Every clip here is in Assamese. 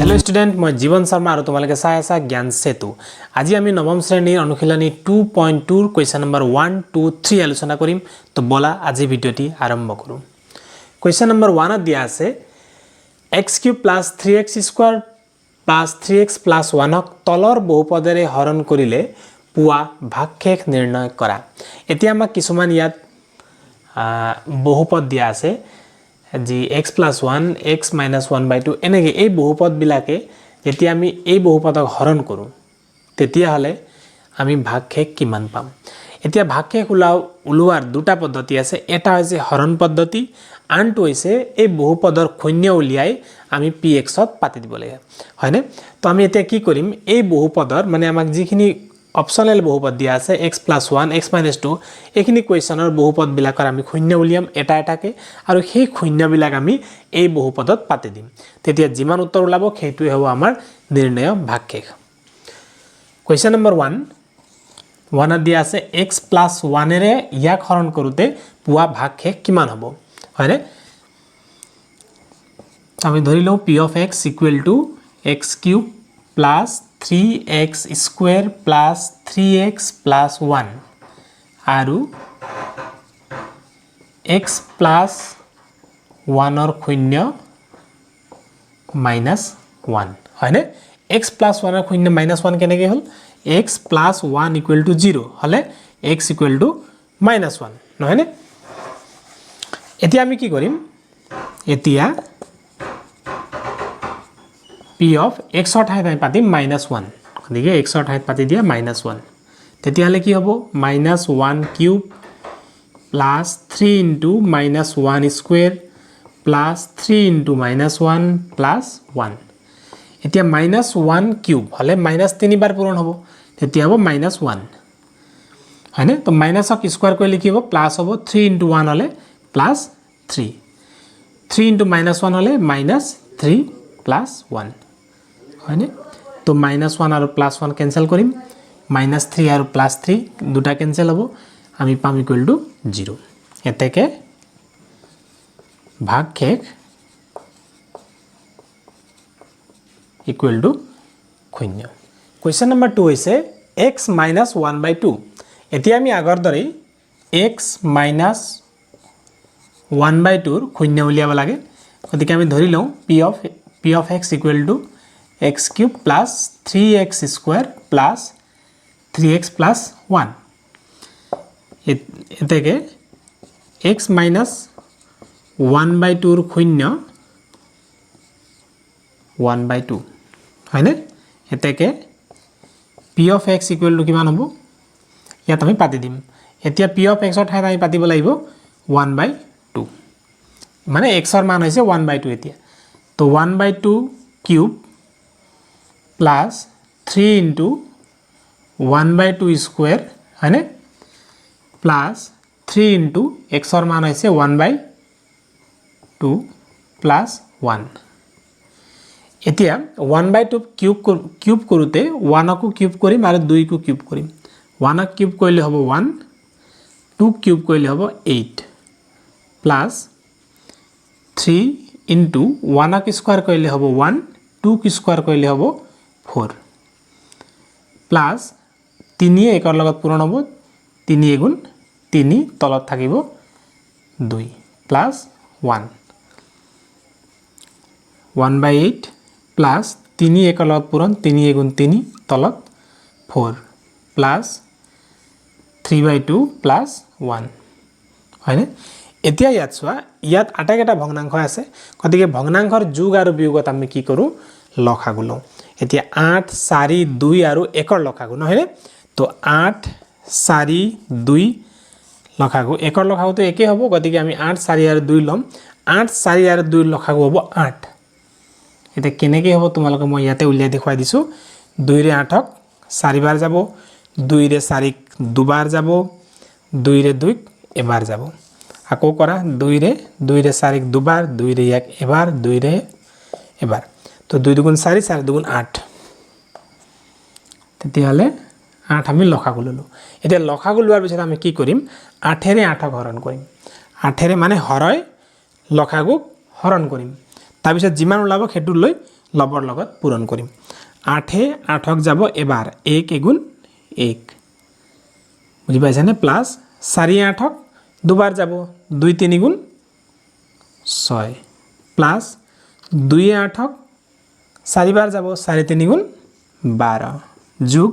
हेलो स्टूडेंट मैं जीवन शर्मा और तुम्हारे चाय आसा ज्ञान सेतु आज आम नवम श्रेणी अनुशीलनी 2.2 क्वेश्चन नम्बर 1, 2, 3 आलोचना करिम। तो बोला आज भिडिओटी आरम्भ करूँ। क्वेश्चन नम्बर 1 दिया आछे x³ + 3x² + 3x + 1 तलर बहुपदेरे हरण करिले पुआ भागशेष निर्णय करा। एतिया आमाक किछुमान यात बहुपद दिया आछे जी x + 1 x - 1/2 এনেকে এই বহুপদ বিলাকে যেতিয়া আমি এই বহুপদক হৰণ কৰো তেতিয়া হলে আমি ভাগশেষ কিমান পাম। এতিয়া ভাগশেষ উলোৱাৰ দুটা পদ্ধতি আছে। এটা হৈছে হৰণ পদ্ধতি, আনটো হৈছে এই বহুপদৰ শূন্য উলিয়াই আমি px ত পাতি দিব লাগে, হয়নে? তো আমি এতিয়া কি কৰিম, এই বহুপদৰ মানে আমাক যিখিনি অপশনাল বহুপদ দিয়া আছে x + 1 x - 2 এইখিনি কুৱেশ্যনৰ বহুপদ বিলাকৰ আমি শূন্য উলিয়াম এটা এটাকে আৰু সেই শূন্য বিলাক আমি এই বহুপদত পাতি দিম। তেতিয়া যিমান উত্তৰ ওলাব সেইটোই হ'ব আমাৰ নিৰ্ণয় ভাগশেষ। কুৱেশ্যন নম্বৰ 1 দিয়া আছে x + 1 এৰে ইয়াক হৰণ কৰোতে পুৱা ভাগশেষ কিমান হ'ব, হয়নে? আমি ধৰি লওঁ p of x = x³ + 3x² + 3x + 1 আৰু x + 1 ৰ শূন্য -1, হয়নে? x + 1 ৰ শূন্য -1 কেনেকৈ হ'ল, x + 1 = 0 হলে x = -1, নহয়নে? এতিয়া আমি কি কৰিম, এতিয়া p of x ৰ ঠাইত আমি পাতিম -1, গতিকে x ৰ ঠাইত পাতি দিয়া -1, তেতিয়াহ'লে কি হ'ব -1³ + 3 × -1² + 3 × -1 + 1। এতিয়া -1³ হলে -3 বাৰ পূৰণ হ'ব, তেতিয়া হ'ব -1, হয়নে? তো মাইনাছক স্কোৱাৰ কৰিলে কি হ'ব, প্লাছ হ'ব, 3 × 1 হলে +3, 3 × -1 হলে -3 + 1, হয়নে? তো -1 আৰু +1 কেনসেল কৰিম, -3 আৰু +3 দুটা কেনসেল হ'ব, আমি পাম = 0। এতেকে ভাগশেষ = 0। কুৱেশ্যন নম্বৰ 2 হৈছে x - 1/2। এতিয়া আমি আগৰ দৰেই x - 1/2 ৰ শূন্য উলিয়াব লাগে। গতিকে আমি ধৰি লওঁ p of x = x³ + 3x² + 3x + 1। এতেকে x - 1/2 ৰ শূন্য 1/2, হয়নে? এতেকে p of x = কিমান হ'ব, ইয়াত আমি পাতি দিম। এতিয়া p of x ৰ ঠাইত আমি পাতিব লাগিব 1/2, মানে x ৰ মান হৈছে 1/2 এতিয়া। তো 1/2³ + 3 × 1/2², হয়নে? প্লাছ 3 × x ৰ মান হৈছে 1/2 + 1। এতিয়া 1/2 কিউব কৰোঁতে 1কো কিউব কৰিম আৰু 2কো কিউব কৰিম। 1ক কিউব কৰিলে হ'ব 1, 2ক কিউব কৰিলে হ'ব 8 প্লাছ 3 × 1ক স্কোৱাৰ কৰিলে হ'ব 1, 2ক স্কোৱাৰ কৰিলে হ'ব 4 প্লাছ 3 1ৰ লগত পূৰণ হ'ব, 3 × 3 তলত থাকিব 2 প্লাছ 1, 1/8 প্লাছ 3 1ৰ লগত পূৰণ, 3 × 3 তলত 4 প্লাছ 3/2 প্লাছ 1, হয়নে? এতিয়া ইয়াত চোৱা, ইয়াত আটাইকেইটা ভগ্নাংশ আছে, গতিকে ভগ্নাংশৰ যোগ আৰু বিয়োগত আমি কি কৰোঁ, লসাগু লওঁ। এতিয়া 8, 4, 2 আৰু 1ৰ লসাগু, নহয়নে? তো 8, 4, 2 লসাগু, 1ৰ লসাগুটো একেই হ'ব, গতিকে আমি 8, 4 আৰু 2 ল'ম। 8, 4 আৰু 2 লসাগু হ'ব 8। এতিয়া কেনেকৈ হ'ব তোমালোকে মই ইয়াতে উলিয়াই দেখুৱাই দিছোঁ। 2ৰে 8ক 4 বাৰ যাব, 2ৰে 4ক 2 বাৰ যাব, 2ৰে 2ক এবাৰ যাব। আকৌ কৰা, 2ৰে 4ক 2 বাৰ, 2ৰে ইয়াক এবাৰ, 2ৰে এবাৰ। তো 2 × 2 = 4, 4 × 2 = 8। তেতিয়াহ'লে 8 আমি লসাগু ল'লোঁ। এতিয়া লসাগু লোৱাৰ পিছত আমি কি কৰিম, 8ৰে 8ক হৰণ কৰিম। 8ৰে মানে হৰই লসাগুক হৰণ কৰিম। তাৰপিছত যিমান ওলাব সেইটো লৈ লবৰ লগত পূৰণ কৰিম 8 8ক যাব এবাৰ 1 এগুণ 1 বুজি পাইছানে প্লাস 4 8ক দুবাৰ যাব 2 3 গুণ 6 প্লাস 2 8ক 4 বাৰ যাব 4 3 গুণ 12 যোগ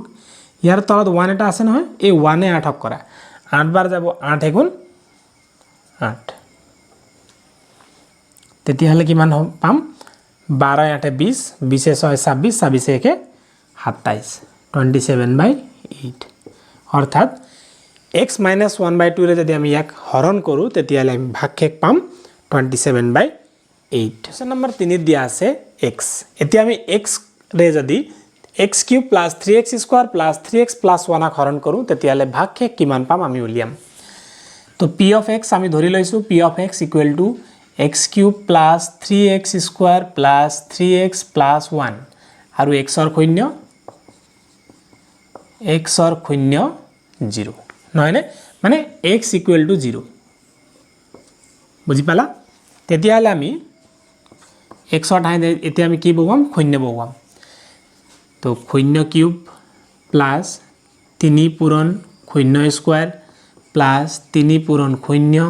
ইয়াৰ তলত 1 এটা আছে নহয় এই 1 এ 8ক কৰা 8 বাৰ যাব 8 এগুণ 8 তেতিয়া হলে কিমান পাম 12 8 20 20 6 26 26 1 27 27/8 অর্থাৎ x - 1/2 রে যদি আমি ইয়াক হরণ কৰো তেতিয়া হলে আমি ভাগশেষ পাম 27/8 কোশ্চেন নম্বৰ 3 দিয়া আছে x এতিয়া আমি x ৰে যদি x³ + 3x² + 3x + 1 হৰণ কৰো তেতিয়া হলে ভাগশেষ কিমান পাম আমি উলিয়াম তো p of x আমি ধৰি লৈছো p of x = x³ + 3x² + 3x + 1 আৰু x ৰ শূন্য 0 নহয় নে মানে x = 0 বুজি পালা তেতিয়া হলে আমি x ৰ ঠাইত এতিয়া আমি কি বহুৱাম শূন্য বহুৱাম তো 0³ + 3 পূৰণ 0² + 3 পূৰণ 0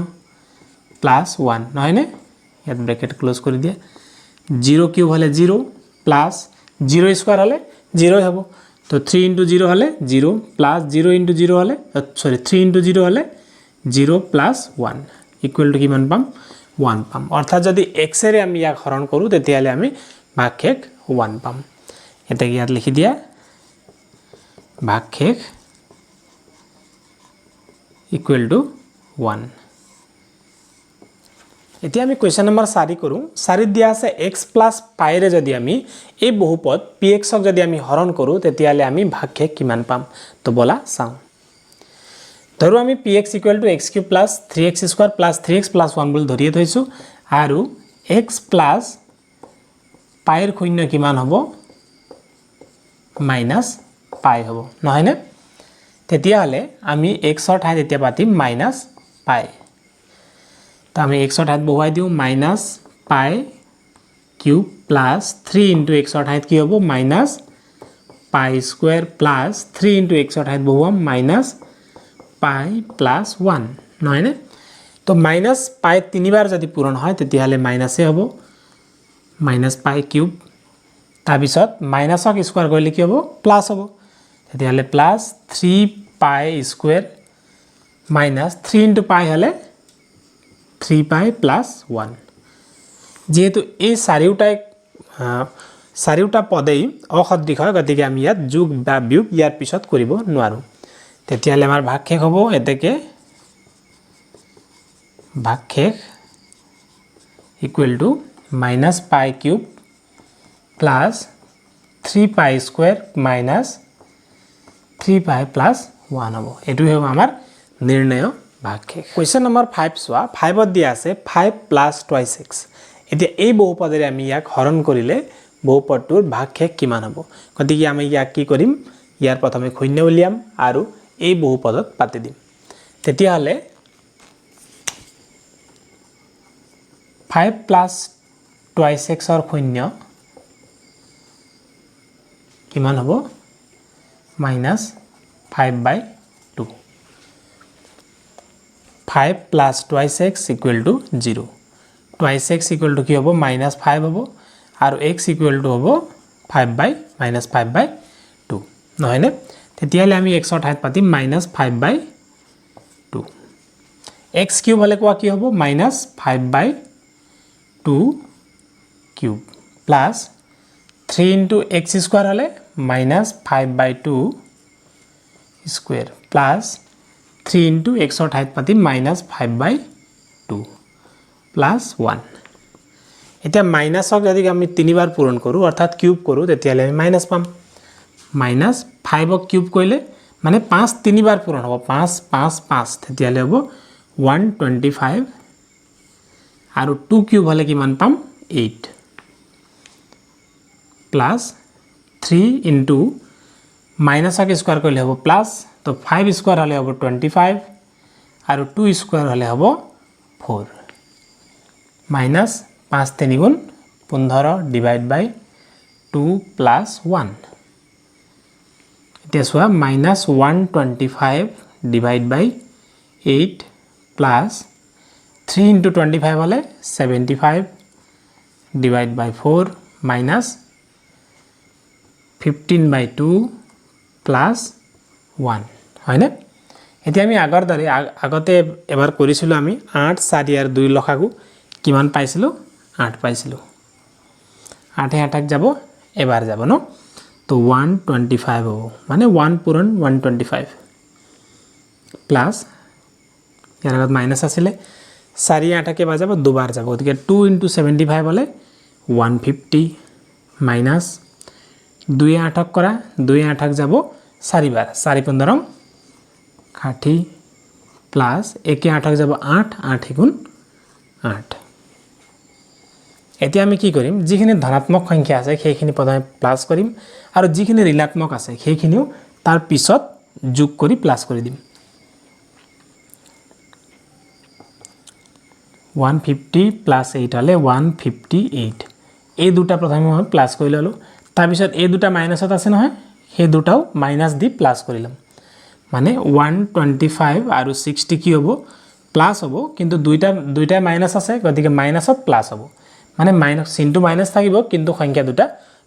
+ 1 নহয় নে ইয়াত ব্ৰ্যাকেট ক্লোজ কৰি দিয়া 0³ হলে 0 প্লাস 0² হলে 0 হ'ব তো 3 * 0 হলে 0 প্লাস 0 * 0 হলে সরি 3 * 0 হলে 0 প্লাস 1 ইকুয়াল টু কিমান পাম 1 পাম অর্থাৎ যদি x এৰে আমি ইয়াক হৰণ কৰো তেতিয়া হলে আমি ভাগশেষ 1 পাম এটা ইয়াত লিখি দিয়া ভাগশেষ ইকুয়াল টু 1 এতিয়া আমি কোশ্চেন নম্বৰ 4 কৰো 4 দিয়া আছে x + π ৰে যদি আমি এই বহুপদ px ক যদি আমি হৰণ কৰো তেতিয়া হলে আমি ভাগশেষ কিমান পাম তো বলা চাও ধৰো আমি px = x³ + 3x² + 3x + 1 বুলি ধৰিয়ে থৈছো আৰু x + π ৰ শূন্য কিমান হ'ব -π হ'ব নহয় নে তেতিয়া হলে আমি x ৰ ঠাইত এতিয়া পাতিম -π তো আমি x ৰ ঠাইত বহুৱাই দিও -π³ + 3 * x ৰ ঠাইত কি হ'ব -π² + 3 * x ৰ ঠাইত বহুৱাম -π + 1 নহয় নে তো -π 3 বাৰ যদি পূৰণ হয় তেতিয়া হলে মাইনাসে হ'ব -π³ তাৰ পিছত মাইনাসক স্কয়াৰ কৰিলে কি হ'ব প্লাস হ'ব তেতিয়া হলে +3π² - 3 * π হলে 3π + 1 যেহেতু এই চাৰিওটা পদেই অসদৃশ হয় গতিকে আমি ইয়াত যোগ বা বিয়োগ ইয়াৰ পিছত কৰিব নোৱাৰো তেতিয়া হলে আমাৰ ভাগশেষ হ'ব এতেকে ভাগশেষ ইকুয়াল টু -π³ + 3π² - 3π + 1 হ'ব এটো হ'ব আমাৰ নিৰ্ণয় ভাগশেষ কোশ্চেন নম্বৰ 5 চোৱা 5 ত দিয়া আছে 5 + 2x এতিয়া এই বহুপদৰে আমি ইয়াক হৰণ কৰিলে বহুপদটোৰ ভাগশেষ কিমান হ'ব গতিকে আমি ইয়াক কি কৰিম ইয়াৰ প্ৰথমে শূন্য উলিয়াম আৰু এই বহুপদত পাতি দিম তেতিয়া হলে 5 + 2x ৰ শূন্য কিমান হ'ব -5/2 5 + 2x = 0 2x = কি হ'ব -5 হ'ব আৰু x = হ'ব 5/2 নহয় নে তেতিয়া হলে আমি x ৰ ঠাইত পাতিম -5/2 x³ হলে কোৱা কি হ'ব -5/2³ প্লাস 3 * x² হলে -5/2² প্লাস 3 * x ৰ ঠাইত পাতিম -5/2 প্লাস 1 এতিয়া মাইনাসক যদি আমি 3 বাৰ পূৰণ কৰো অৰ্থাৎ কিউব কৰো তেতিয়া হলে আমি মাইনাস পাম -5 ক কিউব কৰিলে মানে 5 3 বাৰ পূৰণ হ'ব 5 5 5 তেতিয়া হলে হ'ব 125 আৰু 2 কিউব হলে কিমান পাম 8 প্লাস 3 * মাইনাসক স্কয়াৰ কৰিলে হ'ব প্লাস তো 5 স্কয়াৰ হলে হ'ব 25 আৰু 2 স্কয়ার হলে হ'ব 4 -5 3 গুণ 15 / 2 প্লাছ 1 এতিয়া চোৱা মাইনাছ 125 ডিভাইড বাই 8 প্লাছ 3 ইনটু 25 হ'লে 75 ডিভাইড বাই 4 মাইনাছ 15 বাই 2 প্লাছ 1 হয়নে এতিয়া আমি আগৰ দৰে আগতে এবাৰ কৰিছিলো আমি 8 4 আর 2 লখাগু কিমান পাইছিলো 8 পাইছিলো 8 এ 8 যাব এবাৰ যাব ন তো 125 হ'ব মানে 1 পূৰণ 125 প্লাস ইয়াৰ আগত মাইনাস আছিল 4 8 কে বাজাব দুবাৰ যাব গতিকে 2 * 75 হলে 150 মাইনাস 2 8 কৰা 2 8 যাব 4 বাৰ 4 15 60 প্লাস 1 8 যাব 8 8 গুণ 8 এতিয়া আমি কি কৰিম যিখিনি ধনাত্মক সংখ্যা আছে সেইখিনি প্ৰথমে প্লাস কৰিম আৰু যিখিনি ঋণাত্মক আছে সেইখিনিও তাৰ পিছত যোগ কৰি প্লাস কৰি দিম 150 প্লাস 8 হলে 158 এই দুটা প্ৰথমে মই প্লাস কৰি ললো তাৰ পিছত এই দুটা মাইনাসত আছে নহয় সেই দুটাও মাইনাস দি প্লাস কৰিলাম মানে 125 আৰু 60 কি হ'ব প্লাস হ'ব কিন্তু দুইটা মাইনাস আছে গতিকে মাইনাসত প্লাস হ'ব মানে মাইনাস চিনটো মাইনাস থাকিব কিন্তু সংখ্যা দুটা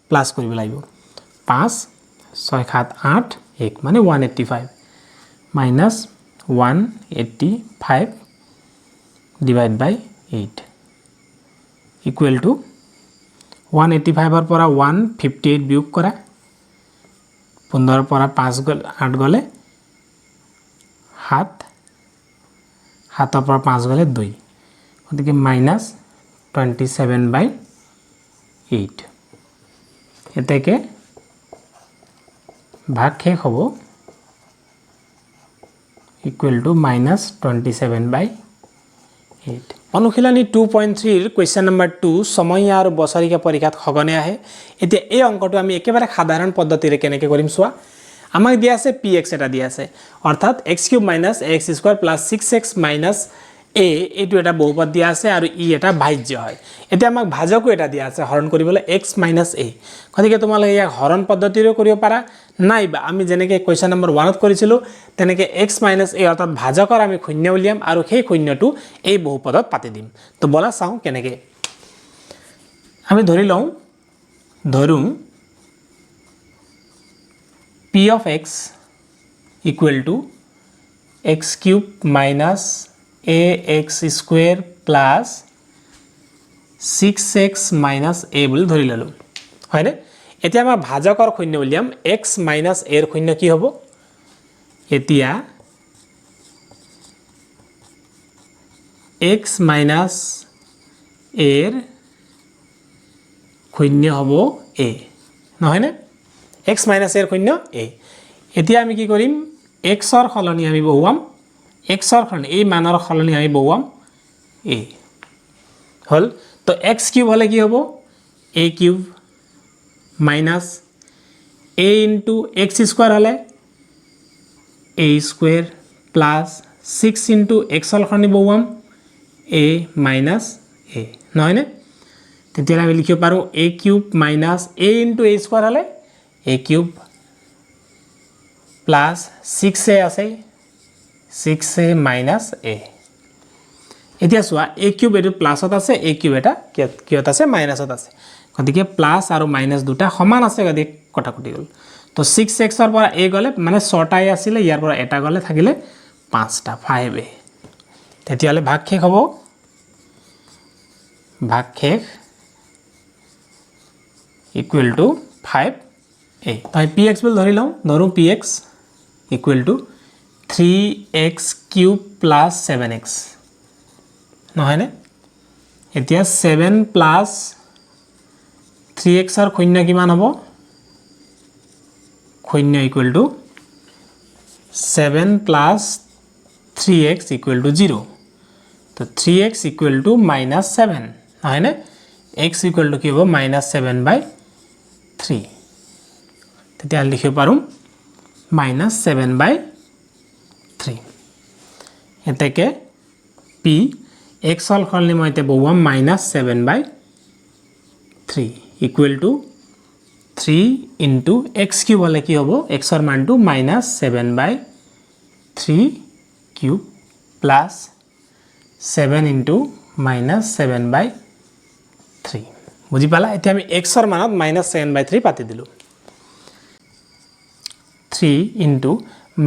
প্লাস কৰিব লাগিব 5 6 7 8 1 মানে 185 minus 185 divided by 8 equal to 185 ৰ পৰা 158 বিয়োগ কৰা 15 পৰা 5 8 গলে 7 7 পৰা 5 গলে 2 গতিকে minus 27 by 8 এতেকে ভাগ শেষ হ'ব equal to minus 27 by 8 অনুশীলনী 2.3 ৰ কোৱেশ্চন নম্বৰ 2 সময় আৰু বছৰিকা পৰীক্ষাত খগনে আহে এতিয়া এই অংকটো আমি একেবাৰে সাধাৰণ পদ্ধতিৰে কেনেকৈ কৰিম চোৱা আমাক দিয়া আছে px এটা দিয়া আছে অৰ্থাৎ x³ - ax² + 6x - a এইটো এটা বহুপদ দিয়া আছে আৰু ই এটা ভাজ্য হয় এতিয়া আমাক ভাজকো এটা দিয়া আছে হৰণ কৰিবলৈ x - a গতিকে তোমালোকে ইয়াক হৰণ পদ্ধতিৰে কৰিব পাৰা নাইবা আমি যেনেকৈ কোৱেশ্চন নম্বৰ 1 ত কৰিছিলো তেনেকৈ x - a অৰ্থাৎ ভাজকৰ আমি শূন্য উলিয়াম আৰু সেই শূন্যটো এই বহুপদত পাতি দিম তো বলা চাও কেনেকৈ আমি ধৰি লওঁ p of x equal to x³ - ax² plus 6x - a বুলি ধৰি ললো হয়নে এতিয়া আমাৰ ভাজকৰ শূন্য উলিয়াম x - a ৰ শূন্য কি হ'ব এতিয়া x - a ৰ শূন্য হ'ব a নহয়নে x - a ৰ শূন্য a এতিয়া আমি কি কৰিম x ৰ সলনি আমি বহুৱাম x ৰ সলনি এই মানৰ সলনি আমি বহুৱাম a হল তো x³ হলে কি হ'ব a³ minus a into x² হলে a² plus 6 into x ৰ সলনি বহুৱাম a minus a নহয়নে তেতিয়া আমি লিখিব পাৰো a³ minus a into a² হলে a³ plus 6a আছে 6a minus a এতিয়া চোৱা a³ এটো প্লাসত আছে a³ এটা কিয়ত আছে মাইনাসত আছে গতিকে প্লাস আৰু মাইনাস দুটা সমান আছে গতিকে কটাকটি গল তো 6x ৰ পৰা a গলে মানে 6টাই আছিল ইয়াৰ পৰা এটা গলে থাকিলে 5টা 5a তেতিয়ালে ভাগ শেষ হ'ব ভাগ শেষ equal to 5a তাই px বল ধৰি লওঁ ধৰো px equal to 3x³ plus 7x নহয়নে এতিয়া 7 plus 3x ৰ শূন্য কিমান হ'ব শূন্য equal to 7 plus 3x equal to 0 তো 3x equal to -7 নহয়নে x equal to কি হ'ব -7/3 তেতিয়া লিখিব পাৰো -7/3 এতেকে p x ৰ সলনি মই এতে বহুৱাম -7/3 equal to 3 into x cube হলে কি হ'ব এক্সৰ মানটো -7/3 কিউব প্লাস 7 ইনটু -7/3 বুজি পালা এতিয়া আমি এক্সৰ মানত -7/3 পাতি দিলো 3 ইনটু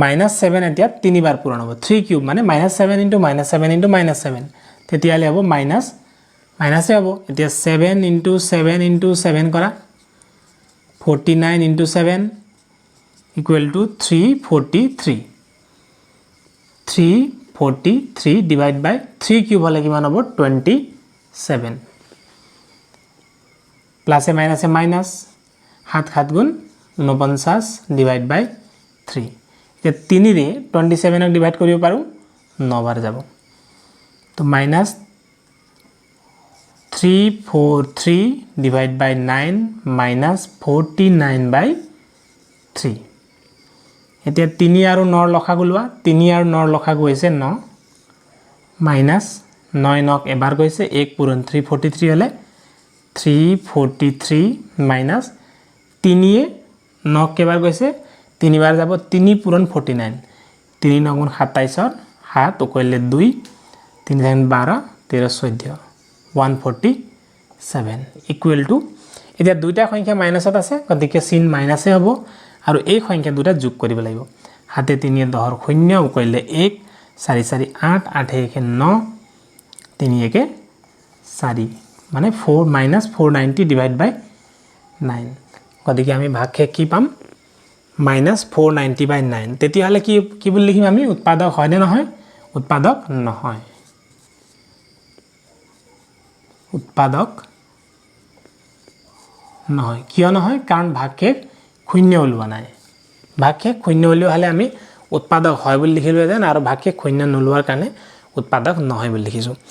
-7 এতিয়া তিনিবাৰ পূৰণ হ'ব 3 কিউব মানে -7 ইনটু -7 ইনটু -7 তেতিয়ালে হ'ব মাইনাসে হ'ব এতিয়া 7 ইনটু 7 ইনটু 7 কৰা 49 into 7 equal to 343 343 divide by 3 cube হলে কিমান হ'ব 27 প্লাসে মাইনাসে মাইনাস 7 7 গুণ 49 ডিভাইড বাই 3 এতিয়া 3 ৰে 27 ক ডিভাইড কৰিব পাৰো 9 বাৰ যাব তো মাইনাস 343 divided by 9 minus 49/3 এতিয়া 3 আৰু 9 লখাগু লোৱা 3 আৰু 9 লখাগু হৈছে 9 minus 9 নক এবাৰ গৈছে 1 পূৰণ 343 হলে 343 minus 3 এ 9 কেবাৰ গৈছে 3 বাৰ যাব 3 পূৰণ 49 3 9 গুণ 27 ৰ 7 ওকলে 2 3 12 13 14 147 ইকুৱেল টু এতিয়া দুইটা সংখ্যা মাইনাসত আছে গতিকে চিন মাইনাসে হ'ব আৰু এই সংখ্যা দুটা যোগ কৰিব লাগিব হাতে 3 এ 10 শূন্য ওকলে 1 4 4 8 8 1 9 3 1 4 মানে 4 minus 490 divided by 9 গতিকে আমি ভাগকে কি পাম minus 490 by 9 তেতিয়াহলে কি বুলি লিখিম আমি উৎপাদক হয় নে নহয় উৎপাদক নহয় উৎপাদক নহয় কিয় নহয় কাৰণ ভাগকে শূন্য ওলোৱা নাই ভাগকে শূন্য ওলোৱা হলে আমি উৎপাদক হয় বুলি লিখিলো যেন আৰু ভাগকে শূন্য নোলোৱাৰ কাৰণে উৎপাদক নহয় বুলি লিখিছো